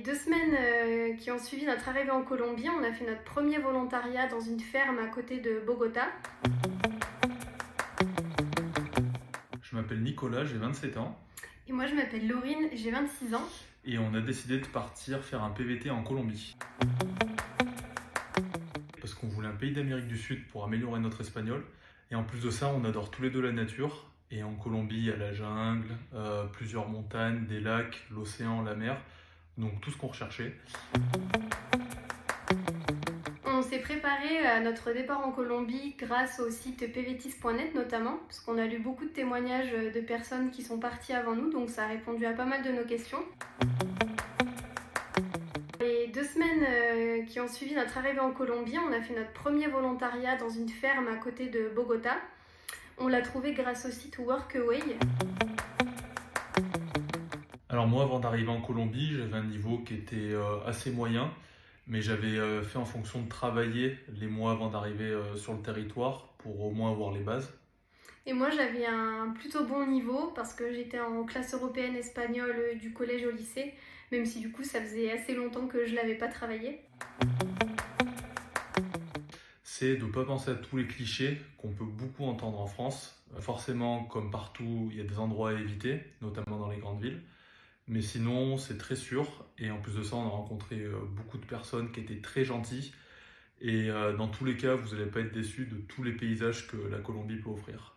2 semaines qui ont suivi notre arrivée en Colombie, on a fait notre premier volontariat dans une ferme à côté de Bogota. Je m'appelle Nicolas, j'ai 27 ans Et moi je m'appelle Laurine, j'ai 26 ans. et on a décidé de partir faire un PVT en Colombie. Parce qu'on voulait un pays d'Amérique du Sud pour améliorer notre espagnol. Et en plus de ça, on adore tous les deux la nature. Et en Colombie, il y a la jungle, plusieurs montagnes, des lacs, l'océan, la mer. Donc tout ce qu'on recherchait. On s'est préparé à notre départ en Colombie grâce au site pvtis.net notamment, parce qu'on a lu beaucoup de témoignages de personnes qui sont parties avant nous, donc ça a répondu à pas mal de nos questions. Les 2 semaines qui ont suivi notre arrivée en Colombie, on a fait notre premier volontariat dans une ferme à côté de Bogota. On l'a trouvé grâce au site Workaway. Alors moi, avant d'arriver en Colombie, j'avais un niveau qui était assez moyen. Mais j'avais fait en fonction de travailler les mois avant d'arriver sur le territoire pour au moins avoir les bases. Et moi j'avais un plutôt bon niveau parce que j'étais en classe européenne espagnole du collège au lycée, même si du coup ça faisait assez longtemps que je l'avais pas travaillé. C'est de ne pas penser à tous les clichés qu'on peut beaucoup entendre en France. Forcément, comme partout, il y a des endroits à éviter, notamment dans les grandes villes. Mais sinon, c'est très sûr. Et en plus de ça, on a rencontré beaucoup de personnes qui étaient très gentilles. Et dans tous les cas, vous n'allez pas être déçus de tous les paysages que la Colombie peut offrir.